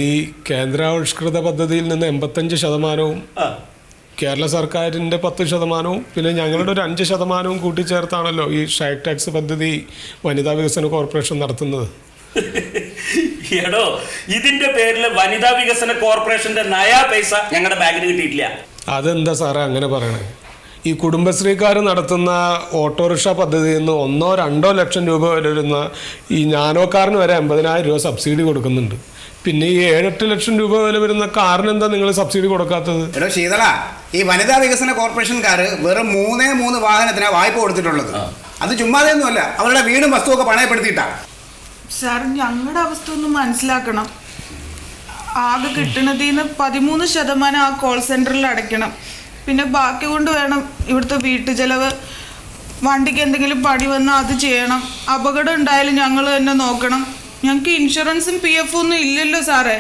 ഈ കേന്ദ്രാവിഷ്കൃത പദ്ധതിയിൽ നിന്ന് 85%, കേരള സർക്കാരിൻ്റെ 10%, പിന്നെ ഞങ്ങളുടെ ഒരു 5% കൂട്ടിച്ചേർത്താണല്ലോ ഈ ഷൈക്ക് ടാക്സ് പദ്ധതി വനിതാ വികസന കോർപ്പറേഷൻ നടത്തുന്നത്. എടോ, ഇതിന്റെ പേരിൽ വനിതാ വികസന കോർപ്പറേഷന്റെ നയാ പൈസ ഞങ്ങളുടെ ബാങ്കിന് കിട്ടിയിട്ടില്ല. അതെന്താ സാറേ അങ്ങനെ പറയണേ? ഈ കുടുംബശ്രീക്കാർ നടത്തുന്ന ഓട്ടോറിക്ഷ പദ്ധതിയിൽ നിന്ന് 1-2 ലക്ഷം രൂപ വരെ വരുന്ന ഈ നാനോക്കാറിന് വരെ 50,000 രൂപ സബ്സിഡി കൊടുക്കുന്നുണ്ട്. പിന്നെ ഈ 7-8 ലക്ഷം രൂപ വില വരുന്ന കാറിന് എന്താ നിങ്ങൾ സബ്സിഡി കൊടുക്കാത്തത്? എടോ ശീതള, ഈ വനിതാ വികസന കോർപ്പറേഷൻകാർ വെറും 3 വാഹനത്തിനാണ് വായ്പ കൊടുത്തിട്ടുള്ളത്. അത് ചുമ്മാതെയൊന്നുമല്ല, അവരുടെ വീടും വസ്തുവൊക്കെ പണയപ്പെടുത്തിയിട്ടാണ്. സാർ, ഞങ്ങളുടെ അവസ്ഥ ഒന്ന് മനസ്സിലാക്കണം. ആകെ കിട്ടുന്നതിൽ നിന്ന് 13% ആ കോൾ സെന്ററിൽ അടയ്ക്കണം. പിന്നെ ബാക്കി കൊണ്ട് വേണം ഇവിടുത്തെ വീട്ടുചെലവ്. വണ്ടിക്ക് എന്തെങ്കിലും പണി വന്നാൽ അത് ചെയ്യണം. അപകടം ഉണ്ടായാലും ഞങ്ങൾ തന്നെ നോക്കണം. ഞങ്ങൾക്ക് ഇൻഷുറൻസും PF ഒന്നും ഇല്ലല്ലോ സാറേ.